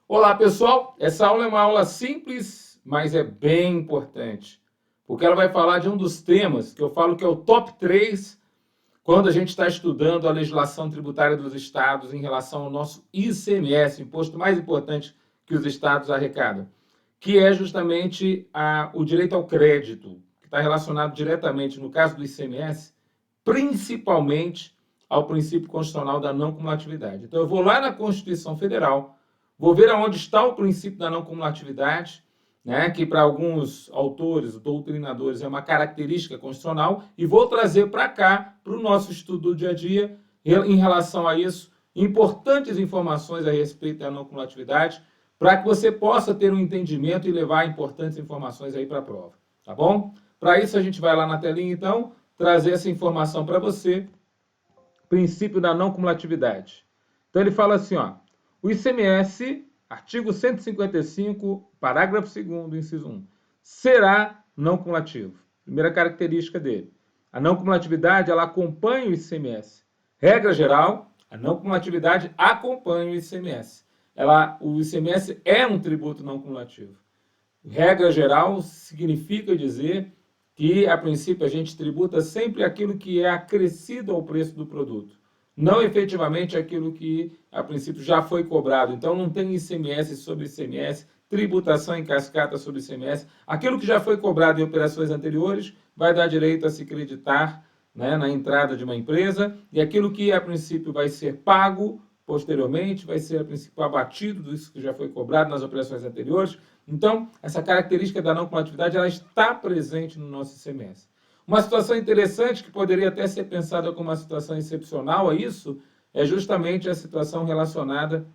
Olá, pessoal! Essa aula é uma aula simples, mas é bem importante, porque ela vai falar de um dos temas que eu falo que é o top 3 quando a gente está estudando a legislação tributária dos estados em relação ao nosso ICMS, imposto mais importante que os estados arrecadam, que é justamente o direito ao crédito, que está relacionado diretamente, no caso do ICMS, principalmente ao princípio constitucional da não cumulatividade. Então, eu vou lá na Constituição Federal, vou ver aonde está o princípio da não cumulatividade, né, que para alguns autores, doutrinadores, é uma característica constitucional, e vou trazer para cá, para o nosso estudo do dia a dia, em relação a isso, importantes informações a respeito da não cumulatividade, para que você possa ter um entendimento e levar importantes informações aí para a prova, tá bom? Para isso, a gente vai lá na telinha, então, trazer essa informação para você, princípio da não cumulatividade. Então, ele fala assim, ó, o ICMS, artigo 155, parágrafo 2º, inciso 1, será não cumulativo. Primeira característica dele. A não cumulatividade, ela acompanha o ICMS. Regra geral, a não cumulatividade acompanha o ICMS. O ICMS é um tributo não cumulativo. Regra geral significa dizer que, a princípio, a gente tributa sempre aquilo que é acrescido ao preço do produto, não efetivamente aquilo que, a princípio, já foi cobrado. Então, não tem ICMS sobre ICMS, tributação em cascata sobre ICMS. Aquilo que já foi cobrado em operações anteriores vai dar direito a se creditar, né, na entrada de uma empresa, e aquilo que, a princípio, vai ser pago posteriormente, vai ser, a princípio, abatido disso que já foi cobrado nas operações anteriores. Então, essa característica da não cumulatividade, ela está presente no nosso ICMS. Uma situação interessante, que poderia até ser pensada como uma situação excepcional a isso, é justamente a situação relacionada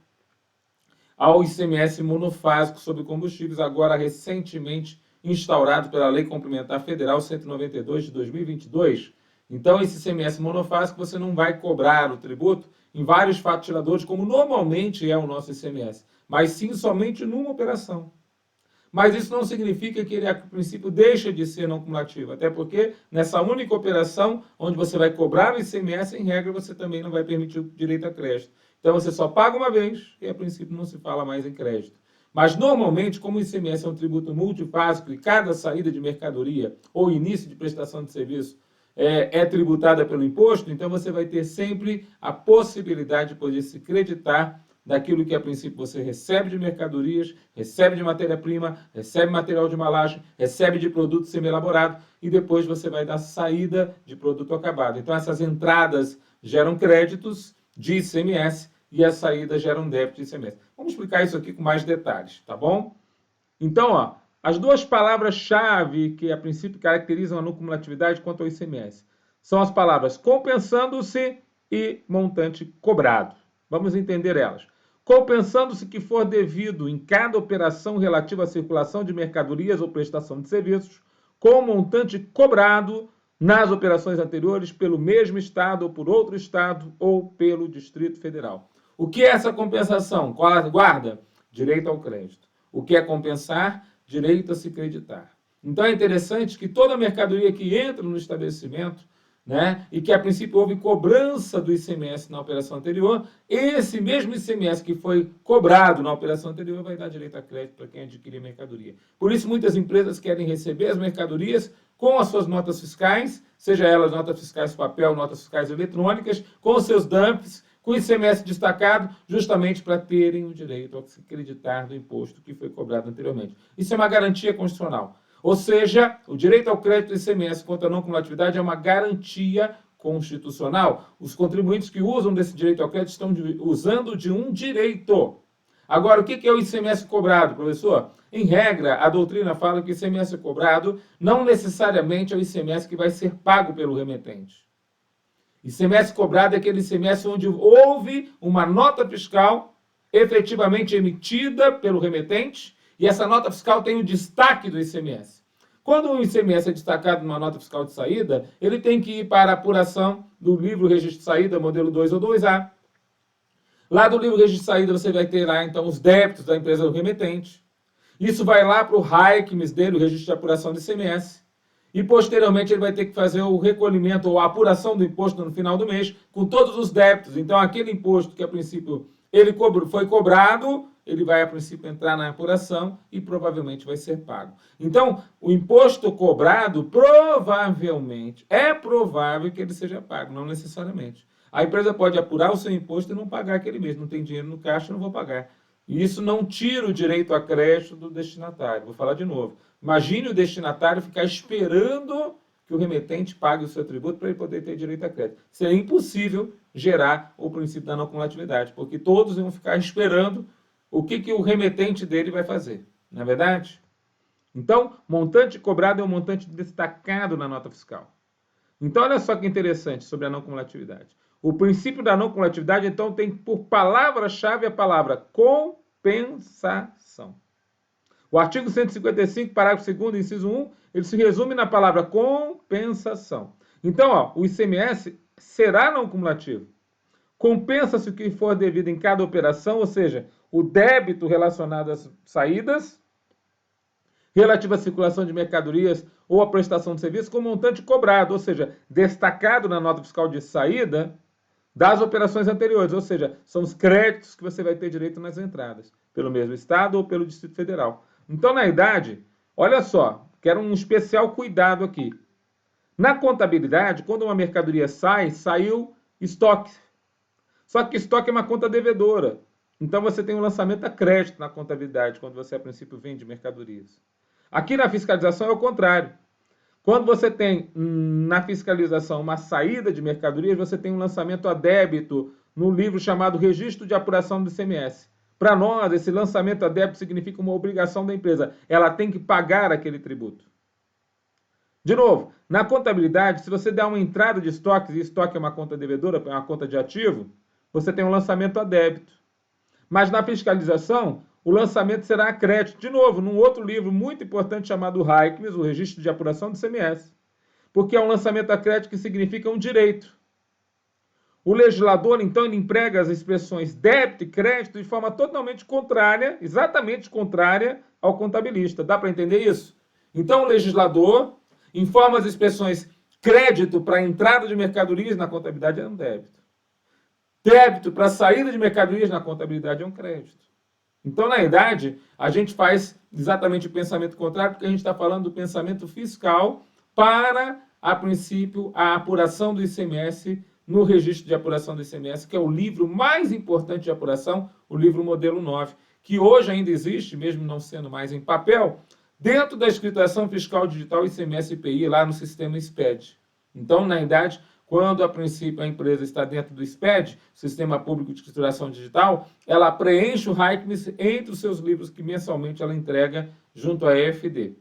ao ICMS monofásico sobre combustíveis, agora recentemente instaurado pela Lei Complementar Federal 192 de 2022. Então, esse ICMS monofásico, você não vai cobrar o tributo em vários fatos tiradores, como normalmente é o nosso ICMS, mas sim somente numa operação. Mas isso não significa que ele, a princípio, deixa de ser não cumulativo, até porque nessa única operação, onde você vai cobrar o ICMS, em regra, você também não vai permitir o direito a crédito. Então, você só paga uma vez e, a princípio, não se fala mais em crédito. Mas, normalmente, como o ICMS é um tributo multifásico e cada saída de mercadoria ou início de prestação de serviço é tributada pelo imposto, então você vai ter sempre a possibilidade de poder se creditar daquilo que, a princípio, você recebe de mercadorias, recebe de matéria-prima, recebe material de embalagem, recebe de produto semi-elaborado, e depois você vai dar saída de produto acabado. Então, essas entradas geram créditos de ICMS e as saídas geram débito de ICMS. Vamos explicar isso aqui com mais detalhes, tá bom? Então, ó, as duas palavras-chave que, a princípio, caracterizam a não cumulatividade quanto ao ICMS são as palavras compensando-se e montante cobrado. Vamos entender elas. Compensando-se que for devido em cada operação relativa à circulação de mercadorias ou prestação de serviços, com montante cobrado nas operações anteriores pelo mesmo Estado ou por outro Estado ou pelo Distrito Federal. O que é essa compensação? Guarda, direito ao crédito. O que é compensar? Direito a se creditar. Então é interessante que toda mercadoria que entra no estabelecimento, né, e que a princípio houve cobrança do ICMS na operação anterior, esse mesmo ICMS que foi cobrado na operação anterior vai dar direito a crédito para quem adquirir mercadoria. Por isso, muitas empresas querem receber as mercadorias com as suas notas fiscais, seja elas notas fiscais papel, notas fiscais eletrônicas, com os seus DAMPs, com o ICMS destacado, justamente para terem o direito a se creditar do imposto que foi cobrado anteriormente. Isso é uma garantia constitucional. Ou seja, o direito ao crédito do ICMS contra a não cumulatividade é uma garantia constitucional. Os contribuintes que usam desse direito ao crédito estão usando de um direito. Agora, o que é o ICMS cobrado, professor? Em regra, a doutrina fala que o ICMS cobrado não necessariamente é o ICMS que vai ser pago pelo remetente. ICMS cobrado é aquele ICMS onde houve uma nota fiscal efetivamente emitida pelo remetente e essa nota fiscal tem o destaque do ICMS. Quando o ICMS é destacado numa nota fiscal de saída, ele tem que ir para a apuração do livro registro de saída, modelo 2 ou 2A. Lá do livro registro de saída você vai ter lá, então, os débitos da empresa do remetente. Isso vai lá para o RAICMS dele, o registro de apuração do ICMS. E, posteriormente, ele vai ter que fazer o recolhimento ou a apuração do imposto no final do mês com todos os débitos. Então, aquele imposto que, a princípio, foi cobrado, ele vai, a princípio, entrar na apuração e provavelmente vai ser pago. Então, o imposto cobrado, provavelmente, é provável que ele seja pago, não necessariamente. A empresa pode apurar o seu imposto e não pagar aquele mês. Não tem dinheiro no caixa, não vou pagar. E isso não tira o direito a crédito do destinatário. Vou falar de novo. Imagine o destinatário ficar esperando que o remetente pague o seu tributo para ele poder ter direito a crédito. Seria impossível gerar o princípio da não cumulatividade, porque todos iam ficar esperando o que o remetente dele vai fazer. Não é verdade? Então, montante cobrado é um montante destacado na nota fiscal. Então, olha só que interessante sobre a não cumulatividade. O princípio da não cumulatividade, então, tem por palavra-chave a palavra compensação. O artigo 155, parágrafo 2º, inciso 1, ele se resume na palavra compensação. Então, ó, o ICMS será não cumulativo. Compensa-se o que for devido em cada operação, ou seja, o débito relacionado às saídas, relativo à circulação de mercadorias ou à prestação de serviços, com montante cobrado, ou seja, destacado na nota fiscal de saída das operações anteriores, ou seja, são os créditos que você vai ter direito nas entradas, pelo mesmo Estado ou pelo Distrito Federal. Então, na verdade, olha só, quero um especial cuidado aqui. Na contabilidade, quando uma mercadoria sai, saiu estoque. Só que estoque é uma conta devedora. Então, você tem um lançamento a crédito na contabilidade, quando você, a princípio, vende mercadorias. Aqui na fiscalização é o contrário. Quando você tem na fiscalização uma saída de mercadorias, você tem um lançamento a débito no livro chamado Registro de Apuração do ICMS. Para nós, esse lançamento a débito significa uma obrigação da empresa. Ela tem que pagar aquele tributo. De novo, na contabilidade, se você der uma entrada de estoques, e estoque é uma conta devedora, é uma conta de ativo, você tem um lançamento a débito. Mas na fiscalização, o lançamento será a crédito. De novo, num outro livro muito importante chamado RAICMS, o Registro de Apuração do ICMS. Porque é um lançamento a crédito que significa um direito. O legislador, então, ele emprega as expressões débito e crédito de forma totalmente contrária, exatamente contrária ao contabilista. Dá para entender isso? Então, o legislador informa as expressões crédito para a entrada de mercadorias na contabilidade é um débito. Débito para a saída de mercadorias na contabilidade é um crédito. Então, na verdade, a gente faz exatamente o pensamento contrário, porque a gente está falando do pensamento fiscal para, a princípio, a apuração do ICMS no registro de apuração do ICMS, que é o livro mais importante de apuração, o livro modelo 9, que hoje ainda existe, mesmo não sendo mais em papel, dentro da escrituração fiscal digital ICMS-IPI, lá no sistema SPED. Então, na verdade, quando, a princípio, a empresa está dentro do SPED, Sistema Público de Escrituração Digital, ela preenche o RAICMS entre os seus livros que mensalmente ela entrega junto à EFD.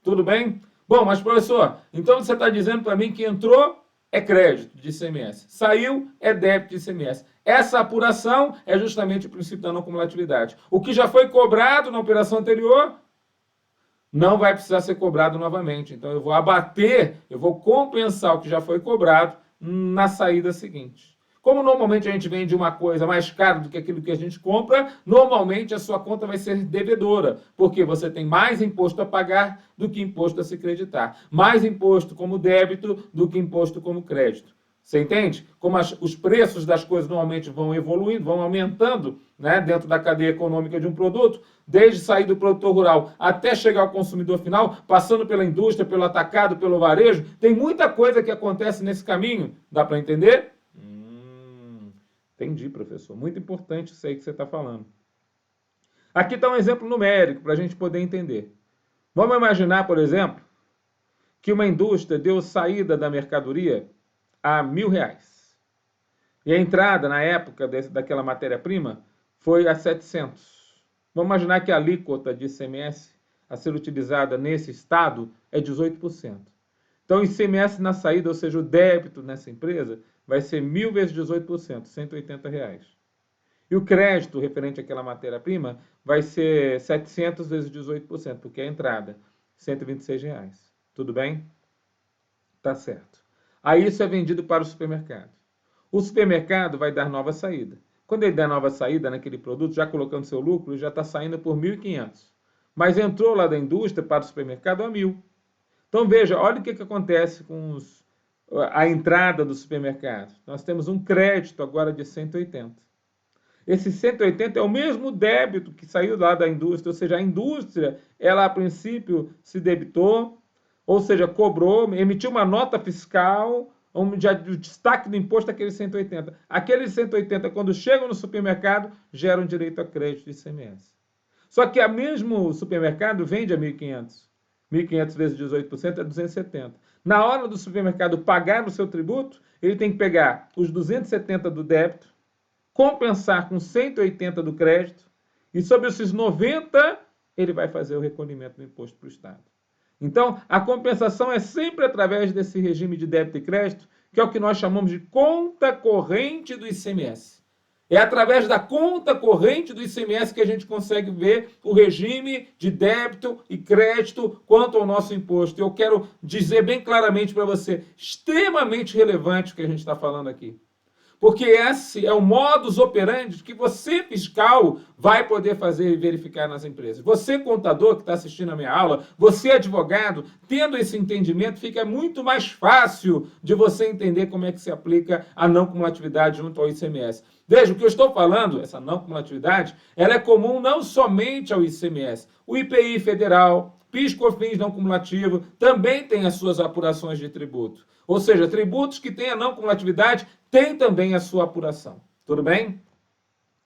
Tudo bem? Bom, mas, professor, então você está dizendo para mim que entrou é crédito de ICMS, saiu é débito de ICMS. Essa apuração é justamente o princípio da não cumulatividade. O que já foi cobrado na operação anterior não vai precisar ser cobrado novamente. Então, eu vou abater, eu vou compensar o que já foi cobrado na saída seguinte. Como normalmente a gente vende uma coisa mais cara do que aquilo que a gente compra, normalmente a sua conta vai ser devedora, porque você tem mais imposto a pagar do que imposto a se creditar. Mais imposto como débito do que imposto como crédito. Você entende? Como os preços das coisas normalmente vão evoluindo, vão aumentando, né, dentro da cadeia econômica de um produto, desde sair do produtor rural até chegar ao consumidor final, passando pela indústria, pelo atacado, pelo varejo, tem muita coisa que acontece nesse caminho. Dá para entender? Entendi, professor. Muito importante isso aí que você está falando. Aqui está um exemplo numérico para a gente poder entender. Vamos imaginar, por exemplo, que uma indústria deu saída da mercadoria a R$1.000. E a entrada, na época daquela matéria-prima, foi a 700. Vamos imaginar que a alíquota de ICMS a ser utilizada nesse estado é 18%. Então, o ICMS na saída, ou seja, o débito nessa empresa, vai ser 1.000 vezes 18%, R$180. E o crédito referente àquela matéria-prima vai ser 700 vezes 18%, porque é a entrada, R$126. Tudo bem? Tá certo. Aí isso é vendido para o supermercado. O supermercado vai dar nova saída. Quando ele der nova saída naquele produto, já colocando seu lucro, ele já está saindo por 1.500. Mas entrou lá da indústria para o supermercado a 1.000. Então veja, olha o que acontece com a entrada do supermercado. Nós temos um crédito agora de 180. esse 180 é o mesmo débito que saiu lá da indústria, ou seja, a indústria, ela a princípio se debitou, ou seja, cobrou, emitiu uma nota fiscal, onde o destaque do imposto é aquele 180. Aqueles 180, quando chegam no supermercado, geram direito a crédito de ICMS. Só que o mesmo supermercado vende a 1.500. 1.500 vezes 18% é 270. Na hora do supermercado pagar o seu tributo, ele tem que pegar os 270 do débito, compensar com 180 do crédito, e sobre esses 90, ele vai fazer o recolhimento do imposto para o Estado. Então, a compensação é sempre através desse regime de débito e crédito, que é o que nós chamamos de conta corrente do ICMS. É através da conta corrente do ICMS que a gente consegue ver o regime de débito e crédito quanto ao nosso imposto. Eu quero dizer bem claramente para você, extremamente relevante o que a gente está falando aqui. Porque esse é o modus operandi que você, fiscal, vai poder fazer e verificar nas empresas. Você, contador que está assistindo a minha aula, você, advogado, tendo esse entendimento, fica muito mais fácil de você entender como é que se aplica a não cumulatividade junto ao ICMS. Veja, o que eu estou falando, essa não cumulatividade, ela é comum não somente ao ICMS. O IPI federal, PIS/COFINS não cumulativo, também tem as suas apurações de tributo. Ou seja, tributos que têm a não cumulatividade têm também a sua apuração. Tudo bem?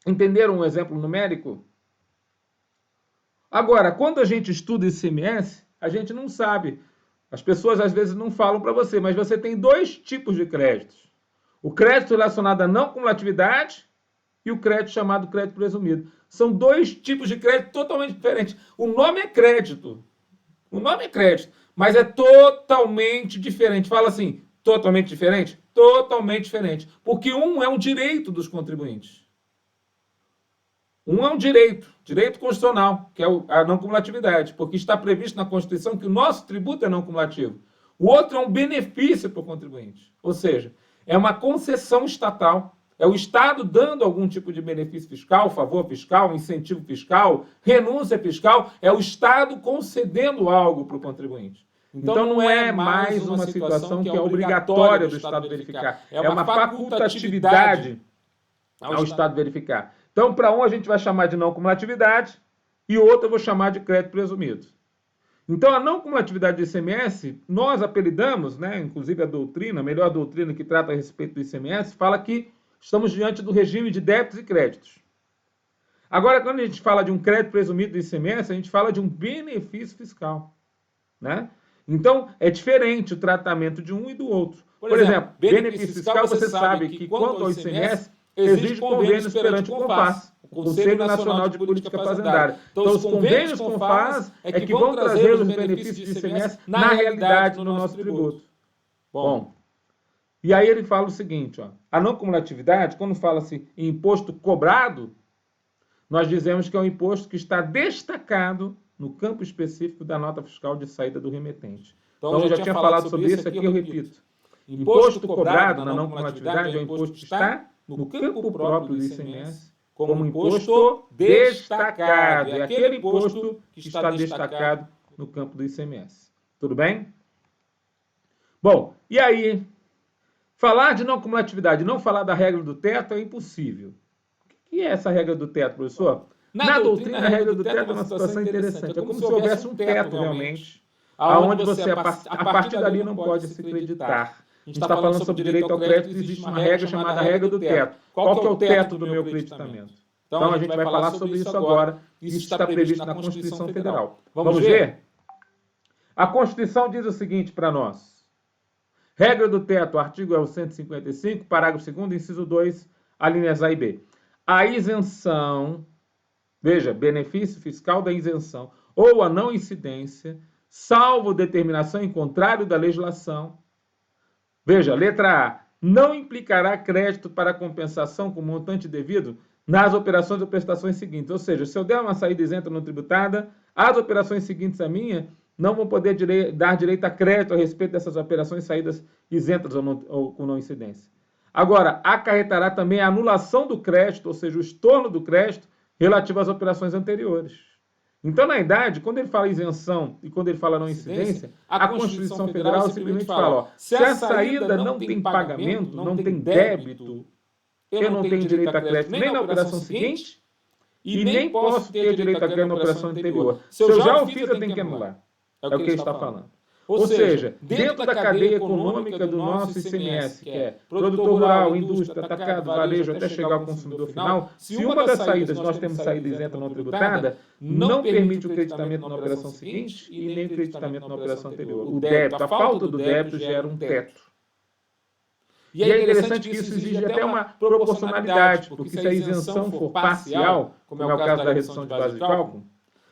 Entenderam um exemplo numérico? Agora, quando a gente estuda ICMS, a gente não sabe. As pessoas às vezes não falam para você, mas você tem dois tipos de créditos. O crédito relacionado à não cumulatividade e o crédito chamado crédito presumido. São dois tipos de crédito totalmente diferentes. O nome é crédito. O nome é crédito, mas é totalmente diferente. Fala assim, totalmente diferente? Totalmente diferente. Porque um é um direito dos contribuintes. Um é um direito constitucional, que é a não cumulatividade, porque está previsto na Constituição que o nosso tributo é não cumulativo. O outro é um benefício para o contribuinte, ou seja, é uma concessão estatal. É o Estado dando algum tipo de benefício fiscal, favor fiscal, incentivo fiscal, renúncia fiscal. É o Estado concedendo algo para o contribuinte. Então não é mais uma situação que é obrigatória do Estado verificar. É uma facultatividade ao Estado verificar. Então, para um a gente vai chamar de não cumulatividade e outro eu vou chamar de crédito presumido. Então, a não cumulatividade do ICMS, nós apelidamos, né, inclusive a doutrina, a melhor doutrina que trata a respeito do ICMS, fala que estamos diante do regime de débitos e créditos. Agora, quando a gente fala de um crédito presumido do ICMS, a gente fala de um benefício fiscal, né? Então, é diferente o tratamento de um e do outro. Por exemplo, benefício fiscal, você sabe que, quanto ao ICMS, exige convênios perante o CONFAS, o Conselho Nacional de Política Fazendária. Então, os convênios com o CONFAS é que vão trazer os benefícios de ICMS na realidade no nosso tributo. Bom, e aí ele fala o seguinte, ó, a não cumulatividade, quando fala-se em imposto cobrado, nós dizemos que é um imposto que está destacado no campo específico da nota fiscal de saída do remetente. Então, eu já tinha falado sobre isso, aqui eu repito. Imposto cobrado na não cumulatividade é um imposto que está no campo próprio do ICMS como imposto destacado. É aquele imposto que está destacado no campo do ICMS. Tudo bem? Bom, e aí, falar de não cumulatividade e não falar da regra do teto é impossível. O que é essa regra do teto, professor? Na doutrina, a regra do teto é uma situação interessante. É como se houvesse um teto, realmente, aonde você, a partir dali, não pode se creditar. A gente está falando sobre direito ao crédito, existe uma regra chamada regra do teto. Qual que é o teto do meu creditamento? Então, a gente vai falar sobre isso agora. Isso está previsto na Constituição Federal. Vamos ver? A Constituição diz o seguinte para nós. Regra do teto, artigo é o 155, parágrafo 2º, inciso 2, alíneas A e B. A isenção, veja, benefício fiscal da isenção ou a não incidência, salvo determinação em contrário da legislação. Veja, letra A, não implicará crédito para compensação com montante devido nas operações ou prestações seguintes. Ou seja, se eu der uma saída isenta não tributada, as operações seguintes à minha não vão poder dar direito a crédito a respeito dessas operações saídas isentas ou com não incidência. Agora, acarretará também a anulação do crédito, ou seja, o estorno do crédito relativo às operações anteriores. Então, na idade, quando ele fala isenção e quando ele fala não incidência, a Constituição Federal simplesmente fala, ó, se a saída não tem pagamento, não tem débito, eu não tenho direito a crédito nem na operação seguinte e nem posso ter direito a crédito na operação anterior. Se eu já o fiz, eu tenho que anular. É o que ele está falando. Ou seja, dentro da cadeia econômica do nosso ICMS, que é produtor rural, indústria, atacado, varejo, até chegar ao consumidor final, se uma das saídas, nós temos saída isenta não tributada, não permite o creditamento na operação seguinte e nem o creditamento na operação anterior. O débito, a falta do débito gera um teto. E é interessante que isso exige até uma proporcionalidade, porque se a isenção for parcial, como é o caso da redução de base de cálculo,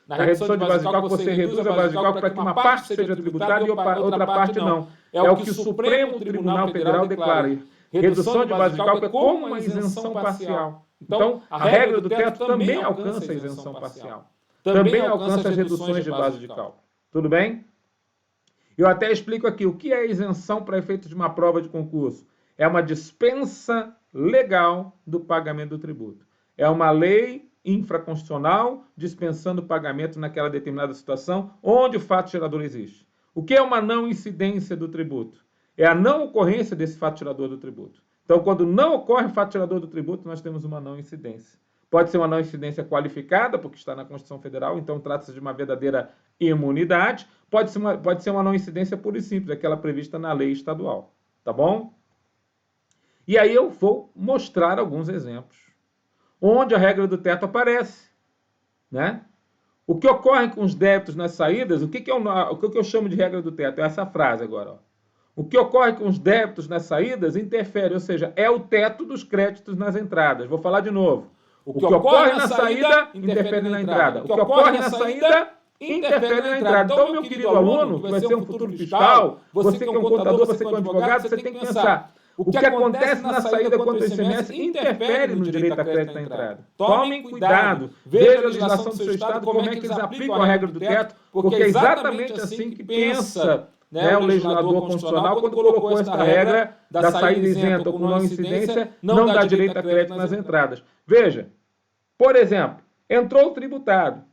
na redução de base de cálculo, você reduz a base de cálculo para que uma parte seja tributada e outra parte não. É o que o Supremo Tribunal Federal declara. Redução de base de cálculo é como uma isenção parcial. Então, a regra do teto também alcança a isenção parcial. Também alcança as reduções de base de cálculo. Tudo bem? Eu até explico aqui o que é isenção para efeito de uma prova de concurso. É uma dispensa legal do pagamento do tributo. É uma lei infraconstitucional dispensando o pagamento naquela determinada situação onde o fato gerador existe. O que é uma não incidência do tributo? É a não ocorrência desse fato gerador do tributo. Então, quando não ocorre o fato gerador do tributo, nós temos uma não incidência. Pode ser uma não incidência qualificada, porque está na Constituição Federal, então trata-se de uma verdadeira imunidade. Pode ser uma não incidência pura e simples, aquela prevista na lei estadual. Tá bom? E aí eu vou mostrar alguns exemplos onde a regra do teto aparece, né? O que ocorre com os débitos nas saídas, o que eu chamo de regra do teto? É essa frase agora. Ó. O que ocorre com os débitos nas saídas interfere, ou seja, é o teto dos créditos nas entradas. Vou falar de novo. O que ocorre na saída interfere na entrada. O que ocorre na saída interfere na entrada. Então, meu querido aluno, que vai ser um futuro fiscal, você que é um contador, você que é um advogado, você tem que pensar. O que acontece na saída quanto ao ICMS interfere no direito a crédito na entrada. Tomem cuidado, veja a legislação do seu estado, como é que eles aplicam a regra do teto, porque é exatamente assim que pensa, né, o legislador constitucional quando colocou esta regra da saída isenta ou com não incidência, não dá direito a crédito nas entradas. Veja, por exemplo, entrou o tributado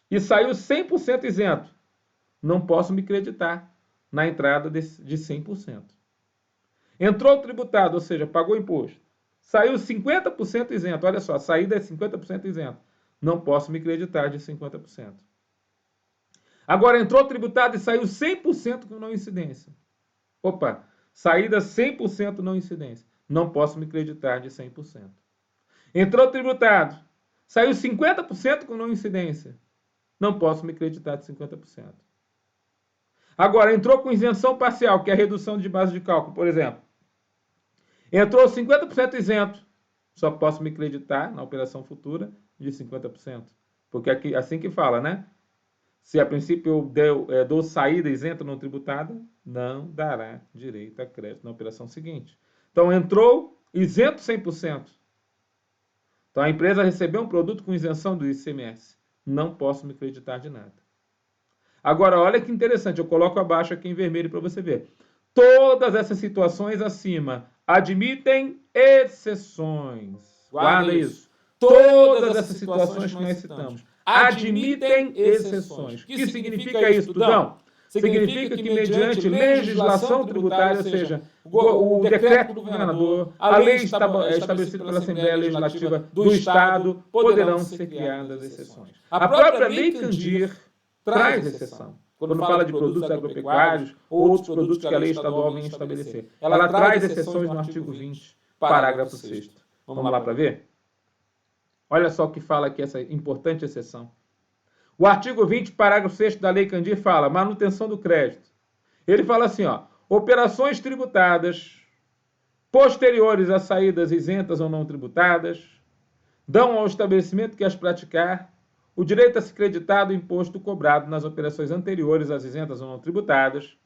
e saiu 100% isento. Não posso me creditar na entrada de 100%. Entrou o tributado, ou seja, pagou imposto. Saiu 50% isento. Olha só, a saída é 50% isento. Não posso me creditar de 50%. Agora, entrou o tributado e saiu 100% com não incidência. Opa, saída 100% não incidência. Não posso me creditar de 100%. Entrou o tributado, saiu 50% com não incidência. Não posso me creditar de 50%. Agora, entrou com isenção parcial, que é a redução de base de cálculo, por exemplo. Entrou 50% isento. Só posso me creditar na operação futura de 50%. Porque aqui, assim que fala, né? Se a princípio eu dou saída isenta não tributada, não dará direito a crédito na operação seguinte. Então, entrou isento 100%. Então, a empresa recebeu um produto com isenção do ICMS. Não posso me creditar de nada. Agora, olha que interessante, eu coloco abaixo aqui em vermelho para você ver. Todas essas situações acima admitem exceções. Guarda isso. Todas essas situações que nós citamos admitem exceções. O que significa isso, Tudão? Significa que mediante legislação tributária, ou seja, o decreto do governador, a lei estabelecida pela Assembleia Legislativa do Estado, poderão ser criadas exceções. A própria Lei Candir traz exceção. Quando fala de produtos agropecuários ou outros produtos que a lei estadual vem estabelecer. Ela traz exceções no artigo 20, parágrafo 6º. Vamos lá para ver? Olha só o que fala aqui essa importante exceção. O artigo 20, parágrafo 6º da Lei Candir fala manutenção do crédito. Ele fala assim, ó, operações tributadas posteriores a saídas isentas ou não tributadas dão ao estabelecimento que as praticar o direito a se creditar do imposto cobrado nas operações anteriores às isentas ou não tributadas,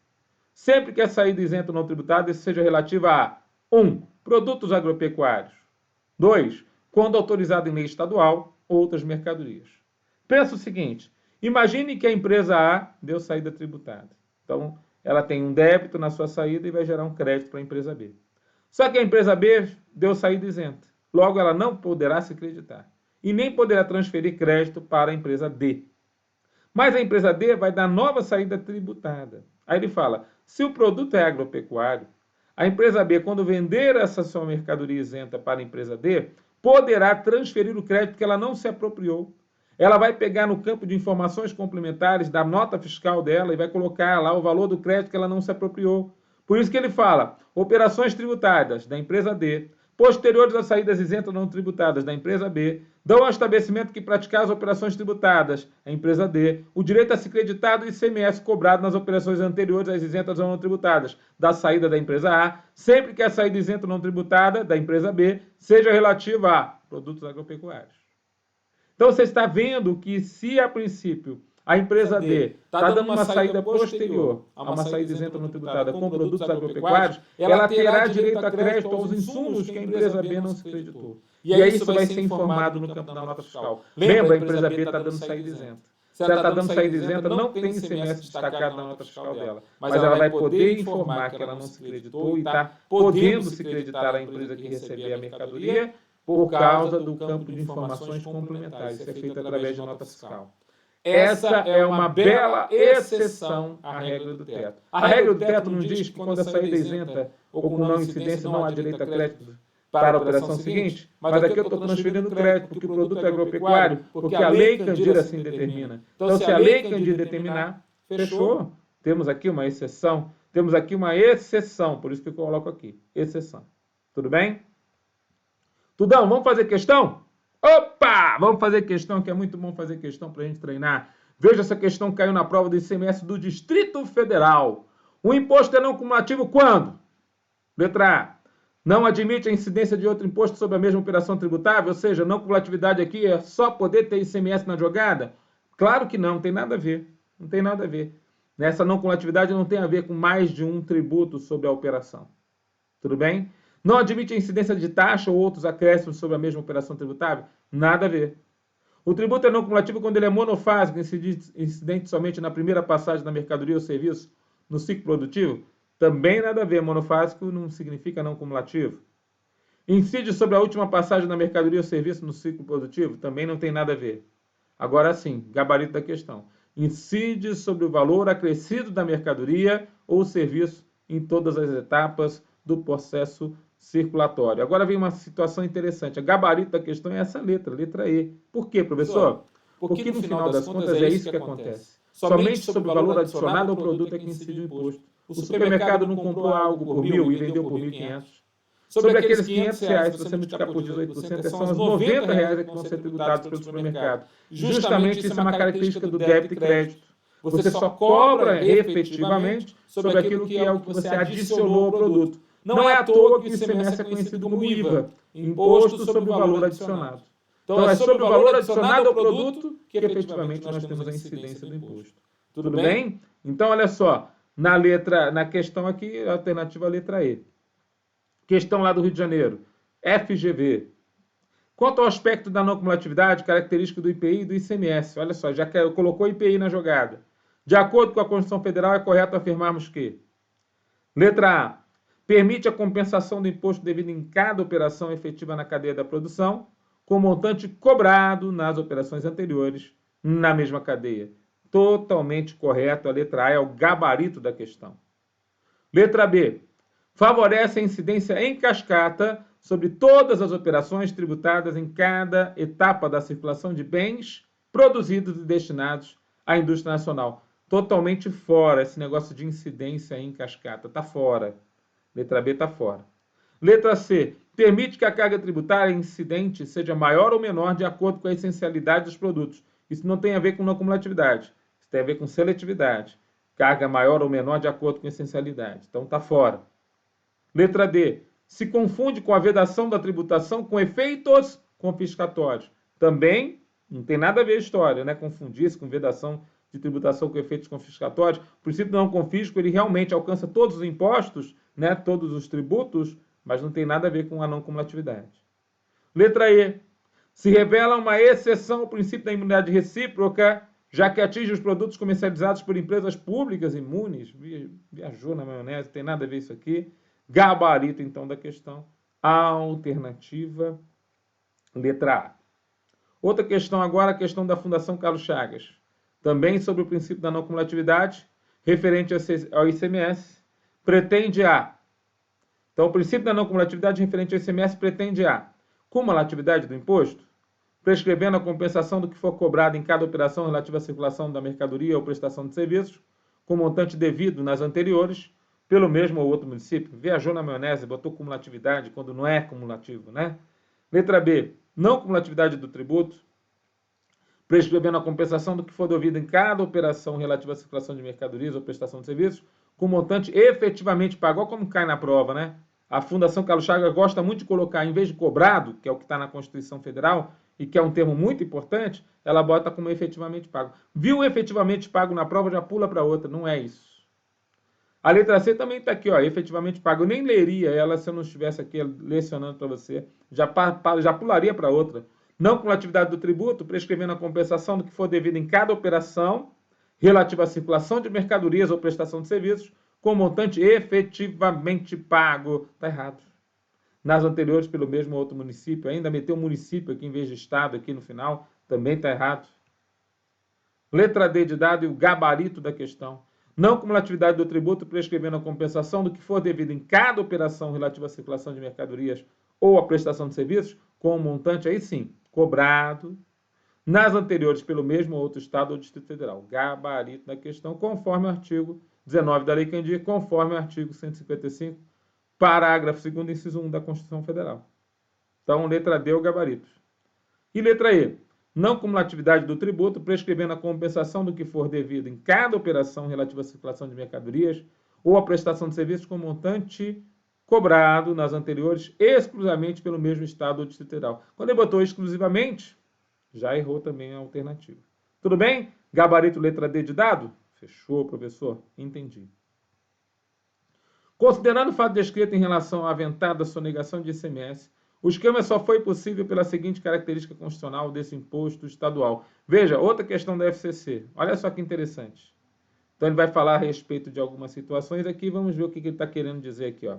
sempre que a saída isenta ou não tributada seja relativa a 1. Produtos agropecuários. 2. Quando autorizado em lei estadual, outras mercadorias. Pensa o seguinte, imagine que a empresa A deu saída tributada. Então, ela tem um débito na sua saída e vai gerar um crédito para a empresa B. Só que a empresa B deu saída isenta. Logo, ela não poderá se creditar. E nem poderá transferir crédito para a empresa D. Mas a empresa D vai dar nova saída tributada. Aí ele fala, se o produto é agropecuário, A empresa B, quando vender essa sua mercadoria isenta para a empresa D, poderá transferir o crédito que ela não se apropriou. Ela vai pegar no campo de informações complementares da nota fiscal dela e vai colocar lá o valor do crédito que ela não se apropriou. Por isso que ele fala, operações tributárias da empresa D, posteriores às saídas isentas não tributadas da empresa B, dão ao estabelecimento que praticar as operações tributadas, a empresa D, o direito a se creditar do ICMS cobrado nas operações anteriores às isentas ou não tributadas da saída da empresa A, sempre que a saída isenta ou não tributada da empresa B seja relativa a produtos agropecuários. Então, você está vendo que se, a princípio, a empresa D está dando uma saída posterior a uma saída isenta não tributada com produtos agropecuários, ela terá direito a crédito aos insumos que a empresa B não se creditou. E aí isso vai ser informado no campo da nota fiscal. Lembra, a empresa B está dando saída isenta. Se ela está dando saída isenta, não tem ICMS destacado na nota fiscal dela. Mas ela vai poder informar que ela não se creditou e está podendo se creditar a empresa que receber a mercadoria por causa do campo de informações complementares. Isso é feito através de nota fiscal. Essa é uma bela exceção à regra do teto. A regra do teto não diz que quando a saída é isenta ou com não incidência não há direito a crédito para a operação seguinte, mas aqui eu estou transferindo crédito porque o produto é agropecuário, porque a lei Candir assim determina. Então, se a lei Candir determinar, fechou. Temos aqui uma exceção. Temos aqui uma exceção, por isso que eu coloco aqui, exceção. Tudo bem? Tudão, vamos fazer questão? Opa! Vamos fazer questão, que é muito bom fazer questão para a gente treinar. Veja, essa questão caiu na prova do ICMS do Distrito Federal. O imposto é não cumulativo quando? Letra A. Não admite a incidência de outro imposto sobre a mesma operação tributável, ou seja, não cumulatividade aqui é só poder ter ICMS na jogada? Claro que não, não tem nada a ver. Não tem nada a ver. Essa não cumulatividade não tem a ver com mais de um tributo sobre a operação. Tudo bem? Não admite a incidência de taxa ou outros acréscimos sobre a mesma operação tributável? Nada a ver. O tributo é não cumulativo quando ele é monofásico, incidente somente na primeira passagem da mercadoria ou serviço no ciclo produtivo? Também nada a ver. Monofásico não significa não cumulativo. Incide sobre a última passagem da mercadoria ou serviço no ciclo produtivo? Também não tem nada a ver. Agora sim, gabarito da questão. Incide sobre o valor acrescido da mercadoria ou serviço em todas as etapas do processo circulatório. Agora vem uma situação interessante. A gabarito da questão é essa letra, letra E. Por quê, professor? Porque no final das contas é isso que acontece. Somente sobre o valor adicionado ao produto é que incide o imposto. O supermercado não comprou algo por 1.000 e vendeu por 1.500. Sobre aqueles R$500, se você multiplicar por 18%, são os R$90 que vão ser tributados pelo supermercado. Justamente isso é uma característica do débito e crédito. Você só cobra efetivamente sobre aquilo que é o que você adicionou ao produto. Não é à toa que o ICMS é conhecido como IVA, Imposto sobre o Valor Adicionado. Então, é sobre o valor adicionado ao produto que efetivamente nós temos a incidência do imposto. Tudo bem? Então, olha só, na questão aqui, a alternativa é a letra E. Questão lá do Rio de Janeiro, FGV. Quanto ao aspecto da não cumulatividade, característica do IPI e do ICMS, olha só, já que colocou IPI na jogada. De acordo com a Constituição Federal, é correto afirmarmos que: letra A, permite a compensação do imposto devido em cada operação efetiva na cadeia da produção, com montante cobrado nas operações anteriores na mesma cadeia. Totalmente correto, a letra A é o gabarito da questão. Letra B, favorece a incidência em cascata sobre todas as operações tributadas em cada etapa da circulação de bens produzidos e destinados à indústria nacional. Totalmente fora esse negócio de incidência em cascata, está fora. Letra B está fora. Letra C, permite que a carga tributária incidente seja maior ou menor de acordo com a essencialidade dos produtos. Isso não tem a ver com não cumulatividade, isso tem a ver com seletividade. Carga maior ou menor de acordo com a essencialidade. Então está fora. Letra D, se confunde com a vedação da tributação com efeitos confiscatórios. Também não tem nada a ver a história, né? Confundir-se com vedação de tributação com efeitos confiscatórios. O princípio não confisco, ele realmente alcança todos os impostos, né? Todos os tributos, mas não tem nada a ver com a não cumulatividade. Letra E, se revela uma exceção ao princípio da imunidade recíproca, já que atinge os produtos comercializados por empresas públicas imunes. Viajou na maionese, não tem nada a ver isso aqui. Gabarito, então, da questão. Alternativa, letra A. Outra questão agora, a questão da Fundação Carlos Chagas. Também sobre o princípio da não cumulatividade, referente ao ICMS, pretende a Então, o princípio da não cumulatividade referente ao ICMS pretende a cumulatividade do imposto, prescrevendo a compensação do que for cobrado em cada operação relativa à circulação da mercadoria ou prestação de serviços, com montante devido nas anteriores, pelo mesmo ou outro município. Viajou na maionese, botou cumulatividade quando não é cumulativo, né? Letra B, não cumulatividade do tributo, prescrevendo a compensação do que for devido em cada operação relativa à circulação de mercadorias ou prestação de serviços, com montante efetivamente pago. Olha como cai na prova, né? A Fundação Carlos Chagas gosta muito de colocar, em vez de cobrado, que é o que está na Constituição Federal, e que é um termo muito importante, ela bota como efetivamente pago. Viu efetivamente pago na prova, já pula para outra. Não é isso. A letra C também está aqui, ó, efetivamente pago. Eu nem leria ela se eu não estivesse aqui lecionando para você. Já pularia para outra. Não cumulatividade do tributo, prescrevendo a compensação do que for devido em cada operação relativa à circulação de mercadorias ou prestação de serviços, com montante efetivamente pago. Está errado. Nas anteriores, pelo mesmo outro município. Ainda meteu município aqui em vez de estado, aqui no final. Também está errado. Letra D de dado e o gabarito da questão. Não cumulatividade do tributo, prescrevendo a compensação do que for devido em cada operação relativa à circulação de mercadorias ou à prestação de serviços, com um montante, aí sim, cobrado nas anteriores pelo mesmo outro estado ou Distrito Federal. Gabarito da questão, conforme o artigo 19 da Lei Candir, conforme o artigo 155, parágrafo 2º, inciso 1 da Constituição Federal. Então, letra D é o gabarito. E letra E, não cumulatividade do tributo, prescrevendo a compensação do que for devido em cada operação relativa à circulação de mercadorias ou à prestação de serviços com montante cobrado nas anteriores exclusivamente pelo mesmo estado ou Distrito Federal. Quando ele botou exclusivamente, já errou também a alternativa. Tudo bem? Gabarito letra D de dado? Fechou, professor? Entendi. Considerando o fato descrito em relação à aventada sonegação de ICMS, o esquema só foi possível pela seguinte característica constitucional desse imposto estadual. Veja, outra questão da FCC. Olha só que interessante. Então, ele vai falar a respeito de algumas situações aqui. Vamos ver o que ele está querendo dizer aqui, ó.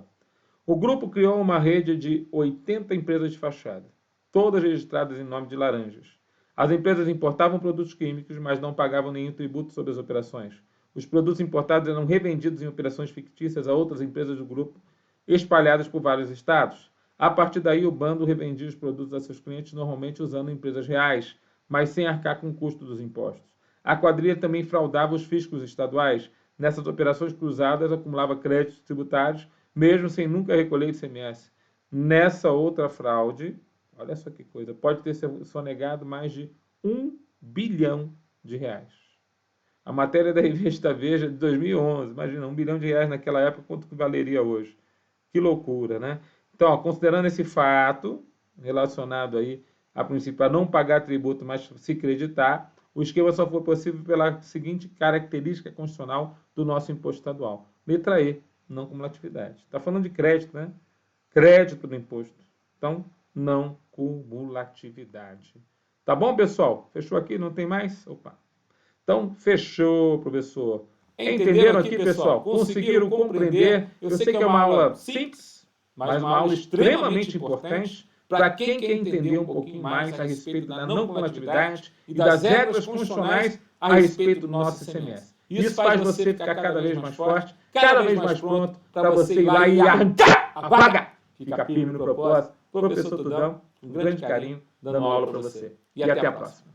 O grupo criou uma rede de 80 empresas de fachada, todas registradas em nome de laranjas. As empresas importavam produtos químicos, mas não pagavam nenhum tributo sobre as operações. Os produtos importados eram revendidos em operações fictícias a outras empresas do grupo, espalhadas por vários estados. A partir daí, o bando revendia os produtos a seus clientes, normalmente usando empresas reais, mas sem arcar com o custo dos impostos. A quadrilha também fraudava os fiscos estaduais. Nessas operações cruzadas, acumulava créditos tributários, mesmo sem nunca recolher ICMS. Nessa outra fraude, olha só que coisa, pode ter sonegado mais de R$1 bilhão. A matéria da revista Veja de 2011, imagina, R$1 bilhão naquela época, quanto que valeria hoje? Que loucura, né? Então, ó, considerando esse fato, relacionado aí, a princípio, a não pagar tributo, mas se creditar, o esquema só foi possível pela seguinte característica constitucional do nosso imposto estadual. Letra E, não cumulatividade. Está falando de crédito, né? Crédito do imposto. Então, não cumulatividade. Tá bom, pessoal? Fechou aqui? Não tem mais? Opa. Então, fechou, professor. Entenderam aqui, pessoal? Conseguiram compreender? Eu sei que é uma aula simples, mas uma aula extremamente importante para quem quer entender um pouquinho mais a respeito da não cumulatividade e das regras constitucionais a respeito do nosso ICMS. Isso faz você ficar cada vez mais forte, cada vez mais pronto para você ir lá e arrancar a vaga. Fica firme no propósito. Professor Tudão, um grande carinho, dando aula para você. E até a próxima.